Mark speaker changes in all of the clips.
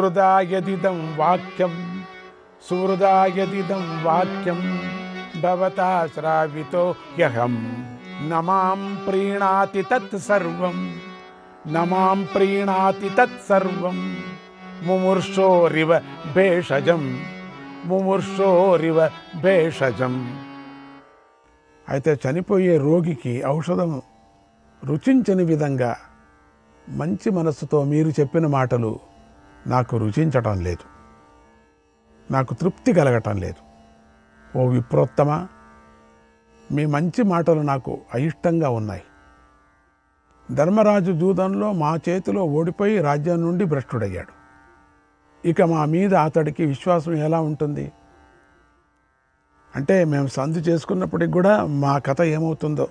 Speaker 1: సుహృదాయదిదం వాక్యం సుహృదాయదిదం వాక్యం భవతా శ్రావితో యహం నమాం ప్రీణాతి తత్సర్వం నమాం ప్రీణాతి తత్సర్వం ముముర్షోరివ భేషజం ముముర్షోరివ భేషజం. అయితే చనిపోయే రోగికి ఔషధం రుచించని విధంగా మంచి మనస్సుతో మీరు చెప్పిన మాటలు నాకు రుచించటం లేదు, నాకు తృప్తి కలగటం లేదు. ఓ విప్రోత్తమ, మీ మంచి మాటలు నాకు అయిష్టంగా ఉన్నాయి. ధర్మరాజు జూదంలో మా చేతిలో ఓడిపోయి రాజ్యం నుండి భ్రష్టుడయ్యాడు. ఇక మా మీద అతడికి విశ్వాసం ఎలా ఉంటుంది? అంటే మేము సంధి చేసుకున్నప్పటికి కూడా మా కథ ఏమవుతుందో.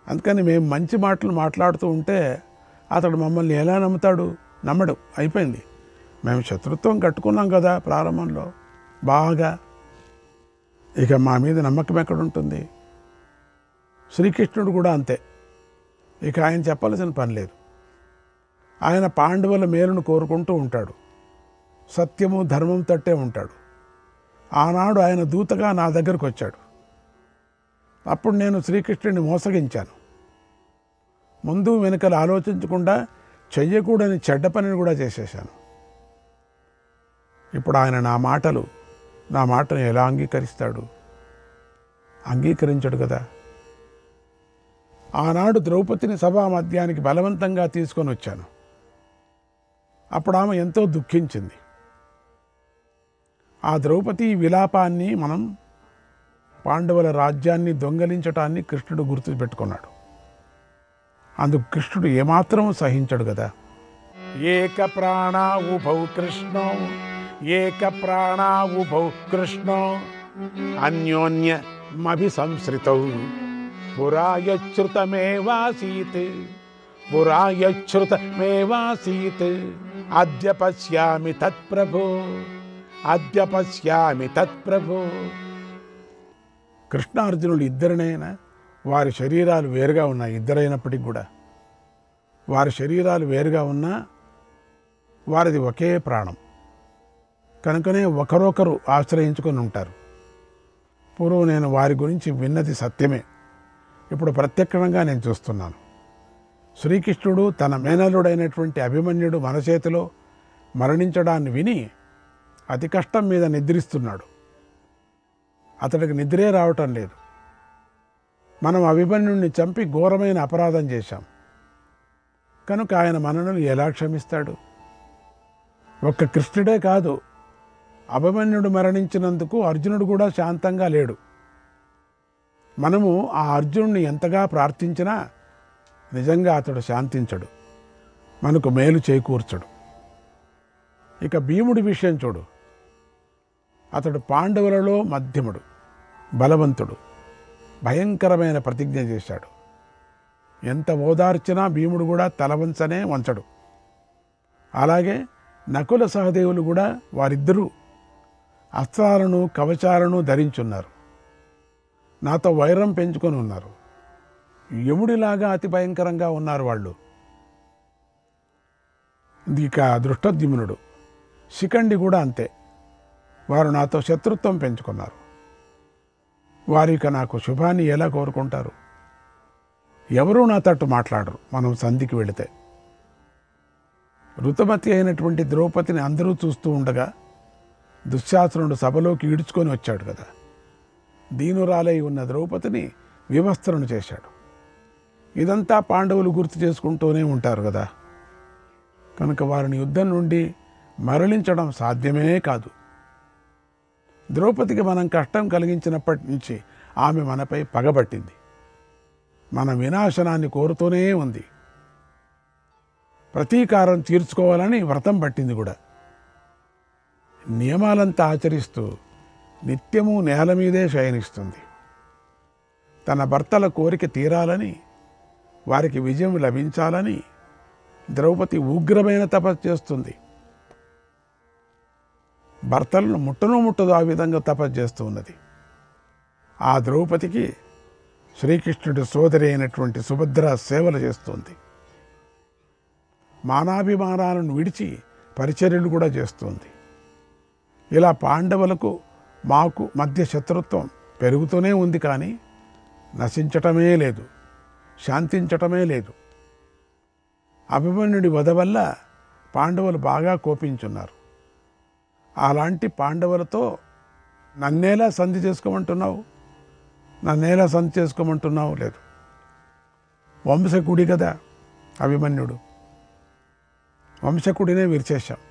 Speaker 1: అందుకని మేము మంచి మాటలు మాట్లాడుతూ ఉంటే అతడు మమ్మల్ని ఎలా నమ్ముతాడు? నమ్మడు. అయిపోయింది. మేము శత్రుత్వం కట్టుకున్నాం కదా ప్రారంభంలో బాగా. ఇక మా మీద నమ్మకం ఎక్కడుంటుంది? శ్రీకృష్ణుడు కూడా అంతే. ఇక ఆయన చెప్పాల్సిన పని లేదు. ఆయన పాండవుల మేలును కోరుకుంటూ ఉంటాడు, సత్యము ధర్మం తట్టే ఉంటాడు. ఆనాడు ఆయన దూతగా నా దగ్గరకు వచ్చాడు. అప్పుడు నేను శ్రీకృష్ణుడిని మోసగించాను. ముందు వెనుకలు ఆలోచించకుండా చెయ్యకూడని చెడ్డ పనిని కూడా చేసేశాను. ఇప్పుడు ఆయన నా మాటను ఎలా అంగీకరిస్తాడు? అంగీకరించడు కదా. ఆనాడు ద్రౌపదిని సభా మధ్యానికి బలవంతంగా తీసుకొని వచ్చాను. అప్పుడు ఆమె ఎంతో దుఃఖించింది. ఆ ద్రౌపది విలాపాన్ని, మనం పాండవుల రాజ్యాన్ని దొంగలించటాన్ని కృష్ణుడు గుర్తుపెట్టుకున్నాడు. అందుకు కృష్ణుడు ఏమాత్రం సహించడు కదా. ఏక ప్రాణా ఉభౌ కృష్ణో ఏక ప్రాణా ఉభౌ కృష్ణో అన్యోన్యమభిసంశ్రితౌ పురాయచ్యుతమేవాసీత్ పురాయచ్యుతమేవాసీత్ అద్య పశ్యామి తత్ప్రభో అద్య పశ్యామి తత్ప్రభో. కృష్ణార్జునులు ఇద్దరినైనా వారి శరీరాలు వేరుగా ఉన్నాయి. ఇద్దరైనప్పటికి కూడా వారి శరీరాలు వేరుగా ఉన్నా వారిది ఒకే ప్రాణం కనుకనే ఒకరొకరు ఆశ్రయించుకొని ఉంటారు. పూర్వం నేను వారి గురించి విన్నది సత్యమే, ఇప్పుడు ప్రత్యక్షంగా నేను చూస్తున్నాను. శ్రీకృష్ణుడు తన మేనలుడైనటువంటి అభిమన్యుడు మన చేతిలో మరణించడాన్ని విని అతి కష్టం మీద నిద్రిస్తున్నాడు. అతడికి నిద్రే రావటం లేదు. మనం అభిమన్యుడిని చంపి ఘోరమైన అపరాధం చేశాం కనుక ఆయన మనను ఎలా క్షమిస్తాడు? ఒక్క కృష్ణుడే కాదు, అభిమన్యుడు మరణించినందుకు అర్జునుడు కూడా శాంతంగా లేడు. మనము ఆ అర్జునుడిని ఎంతగా ప్రార్థించినా నిజంగా అతడు శాంతించడు, మనకు మేలు చేకూర్చడు. ఇక భీముడి విషయం చూడు. అతడు పాండవులలో మధ్యముడు, బలవంతుడు, భయంకరమైన ప్రతిజ్ఞ చేశాడు. ఎంత ఓదార్చినా భీముడు కూడా తలవంచనే వంచడు. అలాగే నకుల సహదేవులు కూడా వారిద్దరూ అస్త్రాలను కవచాలను ధరించున్నారు. నాతో వైరం పెంచుకొని ఉన్నారు. యముడిలాగా అతి భయంకరంగా ఉన్నారు వాళ్ళు. ఇక దృష్టద్యుమ్నుడు, శిఖండి కూడా అంతే. వారు నాతో శత్రుత్వం పెంచుకున్నారు. వారిక నాకు శుభాన్ని ఎలా కోరుకుంటారు? ఎవరూ నా తట్టు మాట్లాడరు మనం సంధికి వెళితే. ఋతుమతి అయినటువంటి ద్రౌపదిని అందరూ చూస్తూ ఉండగా దుశ్శాసనుడు సభలోకి ఈడ్చుకొని వచ్చాడు కదా. దీనురాలై ఉన్న ద్రౌపదిని వివస్త్రను చేశాడు. ఇదంతా పాండవులు గుర్తు చేసుకుంటూనే ఉంటారు కదా. కనుక వారిని యుద్ధం నుండి మరలించడం సాధ్యమే కాదు. ద్రౌపదికి మనం కష్టం కలిగించినప్పటి నుంచి ఆమె మనపై పగబట్టింది. మన వినాశనాన్ని కోరుతూనే ఉంది. ప్రతీకారం తీర్చుకోవాలని వ్రతం పట్టింది కూడా. నియమాలంతా ఆచరిస్తూ నిత్యము నేల మీదే శయనిస్తుంది. తన భర్తల కోరిక తీరాలని, వారికి విజయం లభించాలని ద్రౌపది ఉగ్రమైన తపస్సు చేస్తుంది. భర్తలను ముట్టదు ఆ విధంగా తపస్సు చేస్తూ ఉన్నది. ఆ ద్రౌపదికి శ్రీకృష్ణుడి సోదరి అయినటువంటి సుభద్ర సేవలు చేస్తుంది. మానాభిమానాలను విడిచి పరిచర్యలు కూడా చేస్తుంది. ఇలా పాండవులకు మాకు మధ్య శత్రుత్వం పెరుగుతూనే ఉంది, కానీ నశించటమే లేదు, శాంతించటమే లేదు. అభిమన్యుడి వధ వల్ల పాండవులు బాగా కోపించున్నారు. అలాంటి పాండవులతో నన్నేలా సంధి చేసుకోమంటున్నావు, నన్నేలా సంధి చేసుకోమంటున్నావు? లేదు, వంశకుడి కదా అభిమన్యుడు, వంశకుడినే విరిచేశాం.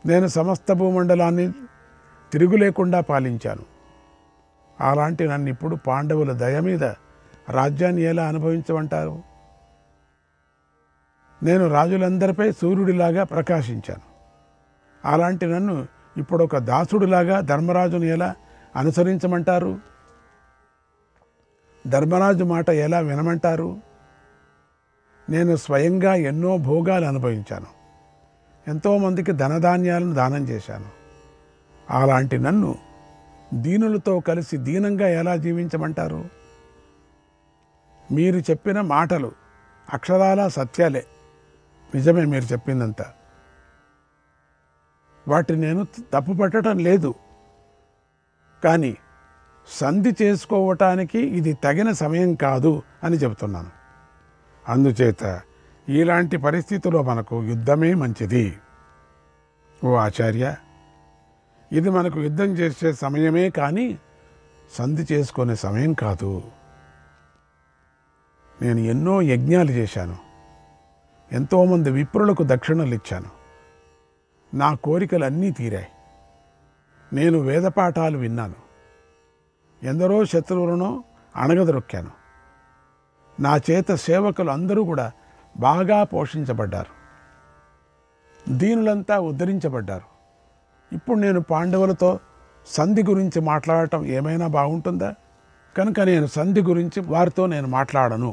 Speaker 1: నేను సమస్త భూమండలాన్ని తిరుగు లేకుండా పాలించాను. అలాంటి నన్ను ఇప్పుడు పాండవుల దయ మీద రాజ్యాన్ని ఎలా అనుభవించమంటారు? నేను రాజులందరిపై సూర్యుడిలాగా ప్రకాశించాను. అలాంటి నన్ను ఇప్పుడు ఒక దాసుడిలాగా ధర్మరాజును ఎలా అనుసరించమంటారు? ధర్మరాజు మాట ఎలా వినమంటారు? నేను స్వయంగా ఎన్నో భోగాలు అనుభవించాను, ఎంతోమందికి ధనధాన్యాలను దానం చేశాను. అలాంటి నన్ను దీనులతో కలిసి దీనంగా ఎలా జీవించమంటారు? మీరు చెప్పిన మాటలు అక్షరాలా సత్యాలే, నిజమే మీరు చెప్పిందంతా. వాటిని నేను తప్పుపట్టడం లేదు, కానీ సంధి చేసుకోవటానికి ఇది తగిన సమయం కాదు అని చెబుతున్నాను. అందుచేత ఇలాంటి పరిస్థితుల్లో మనకు యుద్ధమే మంచిది. ఓ ఆచార్య, ఇది మనకు యుద్ధం చేసే సమయమే కానీ సంధి చేసుకునే సమయం కాదు. నేను ఎన్నో యజ్ఞాలు చేశాను, ఎంతోమంది విప్రులకు దక్షిణలు ఇచ్చాను, నా కోరికలన్నీ తీరాయి. నేను వేదపాఠాలు విన్నాను, ఎందరో శత్రువులను అణగదొక్కాను. నా చేత సేవకులు అందరూ కూడా బాగా పోషించబడ్డారు, దీనులంతా ఉద్ధరించబడ్డారు. ఇప్పుడు నేను పాండవులతో సంధి గురించి మాట్లాడటం ఏమైనా బాగుంటుందా? కనుక నేను సంధి గురించి వారితో నేను మాట్లాడను.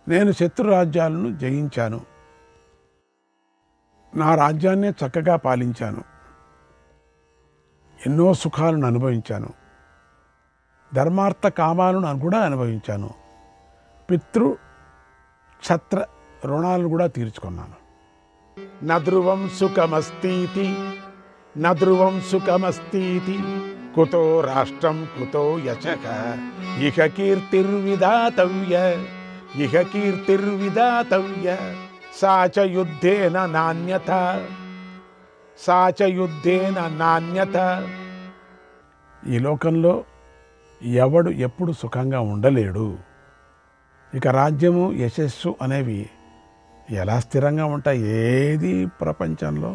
Speaker 1: నేను శత్రు రాజ్యాలను జయించాను, నా రాజ్యాన్నే చక్కగా పాలించాను, ఎన్నో సుఖాలను అనుభవించాను, ధర్మార్థ కామాలను కూడా అనుభవించాను, పితృ క్షత్ర రుణాలను కూడా తీర్చుకున్నాను. నధ్రువం సుఖమస్తీతి, నధ్రువం సుఖమస్తీతి, కుతో రాష్ట్రం కుతో యశః, ఇహ కీర్తిర్విదాతవ్య, ఇహ కీర్తిర్విదాతవ్య, సా చ యుద్ధేన నాణ్యత, సా చ యుద్ధేన నాణ్యత. ఈ లోకంలో ఎవడు ఎప్పుడు సుఖంగా ఉండలేడు. ఇక రాజ్యము యశస్సు అనేవి ఎలా స్థిరంగా ఉంటాయి? ఏది ప్రపంచంలో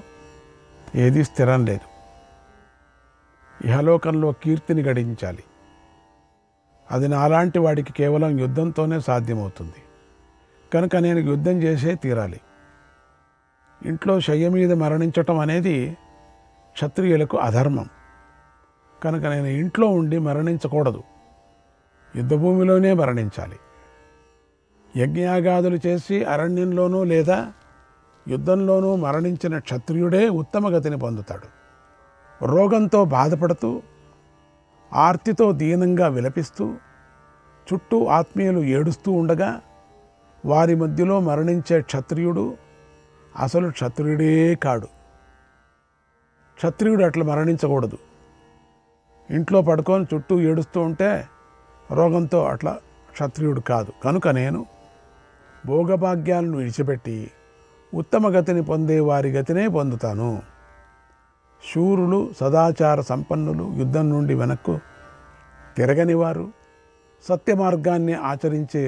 Speaker 1: ఏది స్థిరం లేదు. ఇహలోకంలో కీర్తిని గడించాలి, అది నాలాంటి వాడికి కేవలం యుద్ధంతోనే సాధ్యమవుతుంది. కనుక నేను యుద్ధం చేసే తీరాలి. ఇంట్లో శయ్య మీద మరణించటం అనేది క్షత్రియులకు అధర్మం. కనుక నేను ఇంట్లో ఉండి మరణించకూడదు, యుద్ధభూమిలోనే మరణించాలి. యజ్ఞయాగాదులు చేసి అరణ్యంలోనూ లేదా యుద్ధంలోనూ మరణించిన క్షత్రియుడే ఉత్తమ గతిని పొందుతాడు. రోగంతో బాధపడుతూ, ఆర్తితో దీనంగా విలపిస్తూ, చుట్టూ ఆత్మీయులు ఏడుస్తూ ఉండగా వారి మధ్యలో మరణించే క్షత్రియుడు అసలు క్షత్రియుడే కాడు. క్షత్రియుడు అట్లా మరణించకూడదు. ఇంట్లో పడుకొని చుట్టూ ఏడుస్తూ ఉంటే రోగంతో అట్లా క్షత్రియుడు కాదు. కనుక నేను భోగభాగ్యాలను విడిచిపెట్టి ఉత్తమ గతిని పొందే వారి గతినే పొందుతాను. శూరులు, సదాచార సంపన్నులు, యుద్ధం నుండి వెనక్కు తిరగనివారు, సత్య మార్గాన్ని ఆచరించే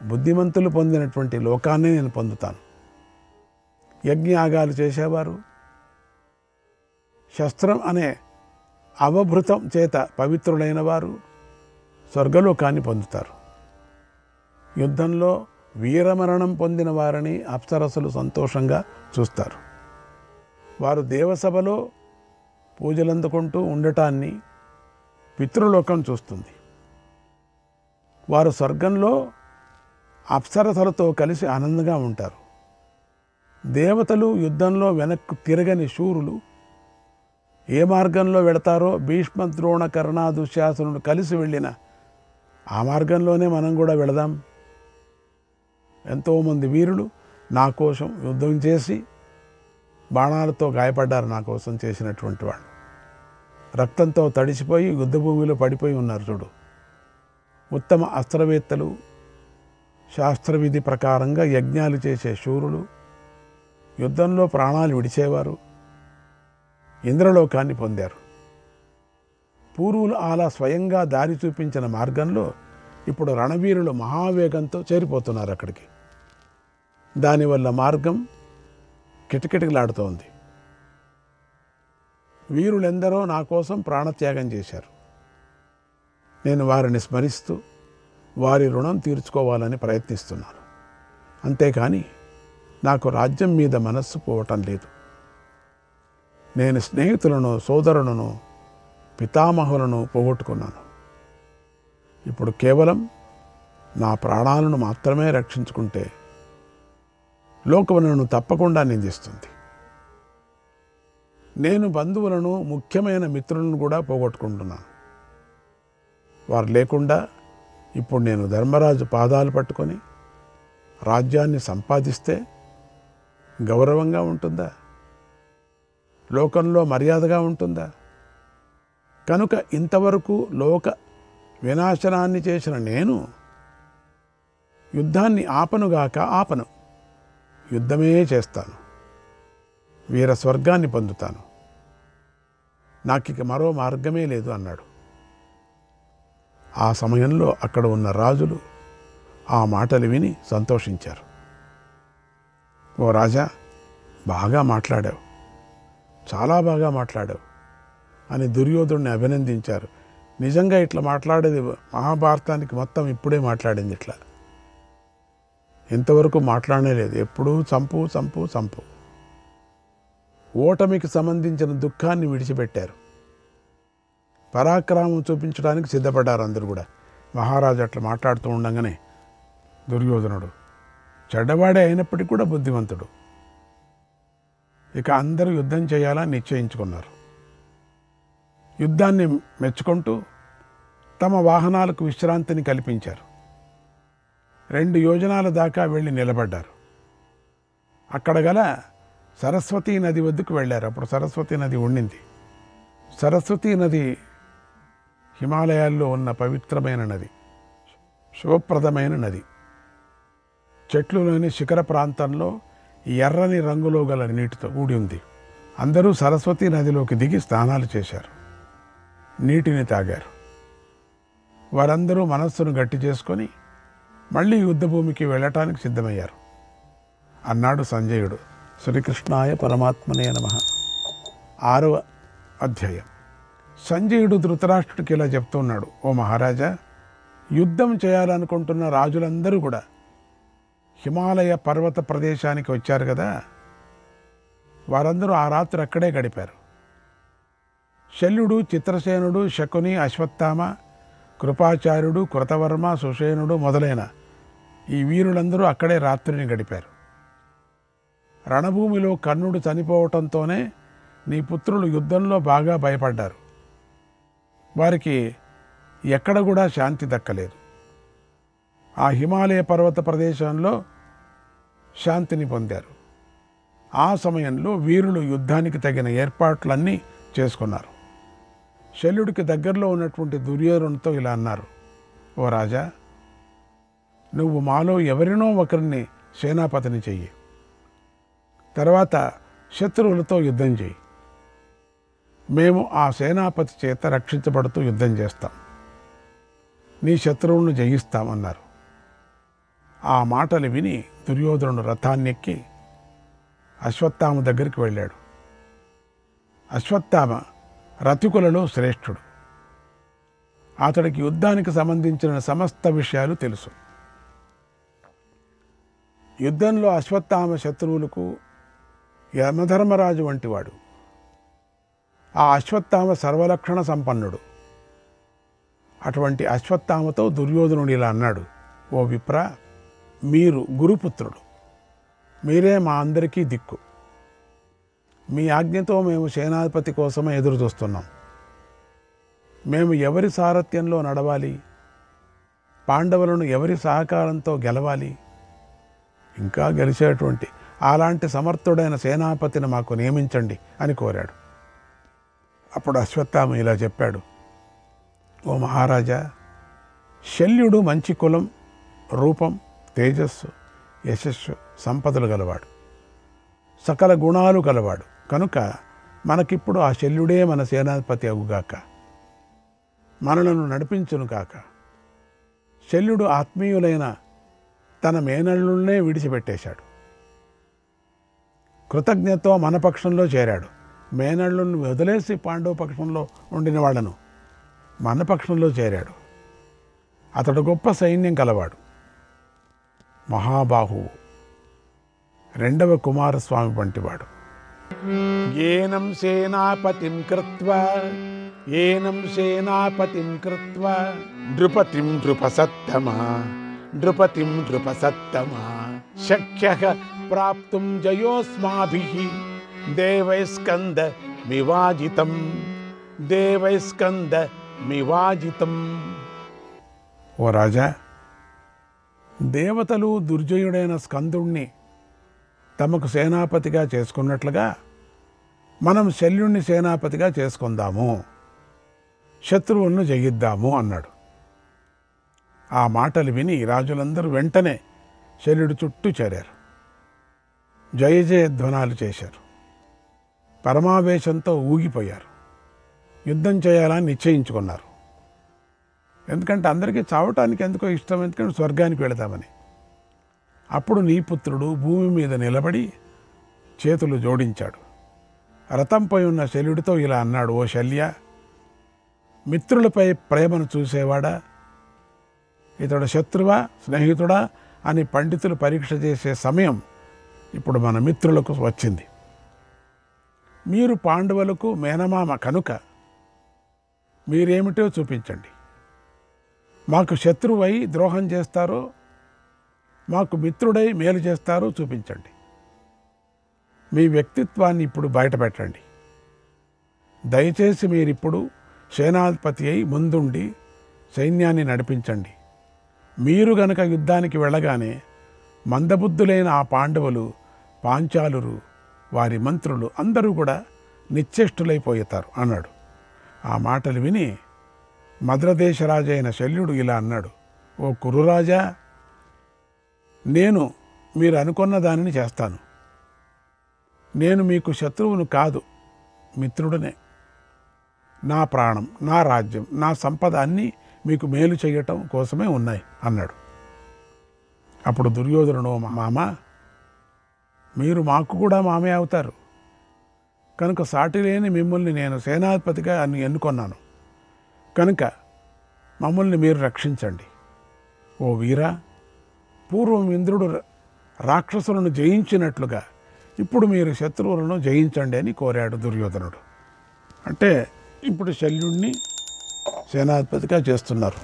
Speaker 1: బుద్ధిమంతులు పొందినటువంటి లోకాన్ని నేను పొందుతాను. యజ్ఞయాగాలు చేసేవారు, శస్త్రం అనే అవభృతం చేత పవిత్రులైన వారు స్వర్గలోకాన్ని పొందుతారు. యుద్ధంలో వీరమరణం పొందిన వారిని అప్సరసలు సంతోషంగా చూస్తారు. వారు దేవసభలో పూజలందుకుంటూ ఉండటాన్ని పితృలోకం చూస్తుంది. వారు స్వర్గంలో అప్సరసలతో కలిసి ఆనందంగా ఉంటారు. దేవతలు యుద్ధంలో వెనక్కు తిరగని శూరులు ఏ మార్గంలో వెళతారో భీష్మ, ద్రోణ, కర్ణ, దుశ్శాసనుడు కలిసి వెళ్ళిన ఆ మార్గంలోనే మనం కూడా వెళదాం. ఎంతోమంది వీరులు నా కోసం యుద్ధం చేసి బాణాలతో గాయపడ్డారు, నా కోసం చేసినటువంటి వాళ్ళు. రక్తంతో తడిసిపోయి యుద్ధభూమిలో పడిపోయి ఉన్నారు చూడు. ఉత్తమ అస్త్రవేత్తలు, శాస్త్రవిధి ప్రకారంగా యజ్ఞాలు చేసే శూరులు, యుద్ధంలో ప్రాణాలు విడిచేవారు ఇంద్రలోకాన్ని పొందారు. పూర్వులు అలా స్వయంగా దారి చూపించిన మార్గంలో ఇప్పుడు రణవీరులు మహావేగంతో చేరిపోతున్నారు అక్కడికి. దానివల్ల మార్గం కిటకిటలాడుతోంది. వీరులెందరో నా కోసం ప్రాణత్యాగం చేశారు. నేను వారిని స్మరిస్తూ వారి రుణం తీర్చుకోవాలని ప్రయత్నిస్తున్నాను. అంతేకాని నాకు రాజ్యం మీద మనస్సు పోవటం లేదు. నేను స్నేహితులను, సోదరులను, పితామహులను పోగొట్టుకున్నాను. ఇప్పుడు కేవలం నా ప్రాణాలను మాత్రమే రక్షించుకుంటే లోకం నన్ను తప్పకుండా నిందిస్తుంది. నేను బంధువులను, ముఖ్యమైన మిత్రులను కూడా పోగొట్టుకుంటున్నాను. వారు లేకుండా ఇప్పుడు నేను ధర్మరాజు పాదాలు పట్టుకొని రాజ్యాన్ని సంపాదిస్తే గౌరవంగా ఉంటుందా? లోకంలో మర్యాదగా ఉంటుందా? కనుక ఇంతవరకు లోక వినాశనాన్ని చేసిన నేను యుద్ధాన్ని ఆపను, యుద్ధమే చేస్తాను, వీర స్వర్గాన్ని పొందుతాను, నాకిక మరో మార్గమే లేదు అన్నాడు. ఆ సమయంలో అక్కడ ఉన్న రాజులు ఆ మాటలు విని సంతోషించారు. ఓ రాజా, బాగా మాట్లాడావు, చాలా బాగా మాట్లాడావు అని దుర్యోధుడిని అభినందించారు. నిజంగా ఇట్లా మాట్లాడేది మహాభారతానికి మొత్తం ఇప్పుడే మాట్లాడింది. ఇట్లా ఇంతవరకు మాట్లాడలేదు. ఎప్పుడూ చంపు చంపు చంపు. ఓటమికి సంబంధించిన దుఃఖాన్ని విడిచిపెట్టారు. పరాక్రమం చూపించడానికి సిద్ధపడ్డారు అందరూ కూడా. మహారాజు అట్లా మాట్లాడుతూ ఉండగానే దుర్యోధనుడు చెడ్డవాడే అయినప్పటికీ కూడా బుద్ధిమంతుడు. ఇక అందరూ యుద్ధం చేయాలని నిశ్చయించుకున్నారు. యుద్ధాన్ని మెచ్చుకుంటూ తమ వాహనాలకు విశ్రాంతిని కల్పించారు. 2 యోజనాల దాకా వెళ్ళి నిలబడ్డారు. అక్కడ గల సరస్వతీ నది వద్దకు వెళ్ళారు. అప్పుడు సరస్వతీ నది ఉండింది. సరస్వతీ నది హిమాలయాల్లో ఉన్న పవిత్రమైన నది, శుభప్రదమైన నది. చెట్లులోని శిఖర ప్రాంతంలో ఎర్రని రంగులో గల నీటితో కూడి ఉంది. అందరూ సరస్వతీ నదిలోకి దిగి స్నానాలు చేశారు, నీటిని తాగారు. వారందరూ మనస్సును గట్టి చేసుకొని మళ్ళీ యుద్ధభూమికి వెళ్ళటానికి సిద్ధమయ్యారు. అన్నాడు సంజయుడు. శ్రీకృష్ణాయ పరమాత్మనే నమః. 6వ అధ్యాయం. సంజయుడు ధృతరాష్ట్రుడికి ఇలా చెప్తున్నాడు. ఓ మహారాజా, యుద్ధం చేయాలనుకుంటున్న రాజులందరూ కూడా హిమాలయ పర్వత ప్రదేశానికి వచ్చారు కదా, వారందరూ ఆ రాత్రి అక్కడే గడిపారు. శల్యుడు, చిత్రసేనుడు, శకుని, అశ్వత్థామ, కృపాచార్యుడు, కృతవర్మ, సుషేనుడు మొదలైన ఈ వీరులందరూ అక్కడే రాత్రిని గడిపారు. రణభూమిలో కర్ణుడు చనిపోవటంతోనే నీ పుత్రులు యుద్ధంలో బాగా భయపడ్డారు. వారికి ఎక్కడ కూడా శాంతి దక్కలేదు. ఆ హిమాలయ పర్వత ప్రదేశంలో శాంతిని పొందారు. ఆ సమయంలో వీరులు యుద్ధానికి తగిన ఏర్పాట్లన్నీ చేసుకున్నారు. శల్యుడికి దగ్గరలో ఉన్నటువంటి దుర్యోధనుడితో ఇలా అన్నారు. ఓ రాజా, నువ్వు మాలో ఎవరినో ఒకరిని సేనాపతిని చెయ్యి. తర్వాత శత్రువులతో యుద్ధం చేయి. మేము ఆ సేనాపతి చేత రక్షించబడుతూ యుద్ధం చేస్తాం, నీ శత్రువులను జయిస్తామన్నారు. ఆ మాటలు విని దుర్యోధనుడు రథాన్నెక్కి అశ్వత్థామ దగ్గరికి వెళ్ళాడు. అశ్వత్థామ రథికులలో శ్రేష్ఠుడు. అతడికి యుద్ధానికి సంబంధించిన సమస్త విషయాలు తెలుసు. యుద్ధంలో అశ్వత్థామ శత్రువులకు యమధర్మరాజు వంటివాడు. ఆ అశ్వత్థామ సర్వలక్షణ సంపన్నుడు. అటువంటి అశ్వత్థామతో దుర్యోధనుడు ఇలా అన్నాడు. ఓ విప్ర, మీరు గురుపుత్రుడు, మీరే మా అందరికీ దిక్కు. మీ ఆజ్ఞతో మేము సేనాధిపతి కోసమే ఎదురు చూస్తున్నాం. మేము ఎవరి సారథ్యంలో నడవాలి, పాండవులను ఎవరి సహకారంతో గెలవాలి, ఇంకా గెలిచేటువంటి అలాంటి సమర్థుడైన సేనాపతిని మాకు నియమించండి అని కోరాడు. అప్పుడు అశ్వత్థామ ఇలా చెప్పాడు, ఓ మహారాజా, శల్యుడు మంచి కులం, రూపం, తేజస్సు, యశస్సు, సంపదలు గలవాడు, సకల గుణాలు గలవాడు. కనుక మనకిప్పుడు ఆ శల్యుడే మన సేనాధిపతి అగుగాక, మనలను నడిపించును కాక. శల్యుడు ఆత్మీయులైన తన మేనళ్ళునే విడిచిపెట్టేశాడు. కృతజ్ఞతతో మన పక్షంలో చేరాడు. మేనళ్ళను వదిలేసి పాండవ పక్షంలో ఉండిన వాళ్ళను మన పక్షంలో చేరాడు. అతడు గొప్ప సైన్యం కలవాడు, మహాబాహువు, రెండవ కుమారస్వామి వంటివాడు. ఏనం సేనాపతిం కృత్వా నృపతిం నృపసత్తమా శక్యః ప్రాప్తుం జయోస్మాభిః దేవైస్కందమివాజితం. ఓ రాజా, దేవతలు దుర్జయుడైన స్కందుణ్ణి తమకు సేనాపతిగా చేసుకున్నట్లుగా మనం శల్యుణ్ణి సేనాపతిగా చేసుకుందాము, శత్రువులను జయిద్దాము అన్నాడు. ఆ మాటలు విని రాజులందరూ వెంటనే శల్యుడి చుట్టూ చేరారు. జయ జయధ్వనాలు చేశారు. పరమావేశంతో ఊగిపోయారు. యుద్ధం చేయాలని నిశ్చయించుకున్నారు. ఎందుకంటే అందరికీ చావటానికి ఎందుకో ఇష్టం, ఎందుకంటే స్వర్గానికి వెళదామని. అప్పుడు నీ పుత్రుడు భూమి మీద నిలబడి చేతులు జోడించాడు. రథంపై ఉన్న శల్యుడితో ఇలా అన్నాడు, ఓ శల్య, మిత్రులపై ప్రేమను చూసేవాడా, ఇతడు శత్రువా స్నేహితుడా అని పండితులు పరీక్ష చేసే సమయం ఇప్పుడు మన మిత్రులకు వచ్చింది. మీరు పాండవులకు మేనమామ కనుక మీరేమిటో చూపించండి. మాకు శత్రువై ద్రోహం చేస్తారో, మాకు మిత్రుడై మేలు చేస్తారో చూపించండి. మీ వ్యక్తిత్వాన్ని ఇప్పుడు బయటపెట్టండి. దయచేసి మీరిప్పుడు సేనాధిపతి అయి ముందుండి సైన్యాన్ని నడిపించండి. మీరు గనక యుద్ధానికి వెళ్ళగానే మందబుద్ధులైన ఆ పాండవులు, పాంచాలురు, వారి మంత్రులు అందరూ కూడా నిశ్చేష్టులైపోతారు అన్నాడు. ఆ మాటలు విని మద్రదేశరాజైన శల్యుడు ఇలా అన్నాడు, ఓ కురురాజా, నేను మీరు అనుకున్న దానిని చేస్తాను. నేను మీకు శత్రువును కాదు, మిత్రుడనే. నా ప్రాణం, నా రాజ్యం, నా సంపద అన్నీ మీకు మేలు చేయటం కోసమే ఉన్నాయి అన్నాడు. అప్పుడు దుర్యోధనుడు, మామ, మీరు మాకు కూడా మామే అవుతారు కనుక సాటి లేని మిమ్మల్ని నేను సేనాధిపతిగా ఎన్నుకొన్నాను కనుక మమ్మల్ని మీరు రక్షించండి. ఓ వీరా, పూర్వం ఇంద్రుడు రాక్షసులను జయించినట్లుగా ఇప్పుడు మీరు శత్రువులను జయించండి అని కోరాడు దుర్యోధనుడు. అంటే ఇప్పుడు శల్యుణ్ణి సేనాధిపతిగా చేస్తున్నారు,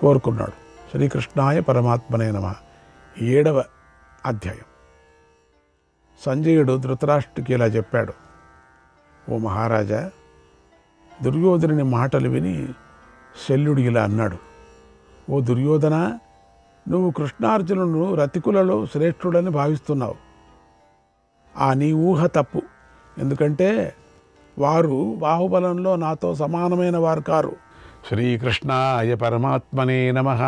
Speaker 1: కోరుకున్నాడు. శ్రీకృష్ణాయ పరమాత్మనే నమః. 7వ అధ్యాయం. సంజయుడు ధృతరాష్ట్రుడికి ఇలా చెప్పాడు, ఓ మహారాజా, దుర్యోధనుని మాటలు విని శల్యుడు ఇలా అన్నాడు, ఓ దుర్యోధన, నువ్వు కృష్ణార్జునులను రతికులలో శ్రేష్ఠుడని భావిస్తున్నావు. ఆ నీ ఊహ తప్పు. ఎందుకంటే వారు బాహుబలంలో నాతో సమానమైన వారు కారు. శ్రీకృష్ణాయ పరమాత్మనే నమః.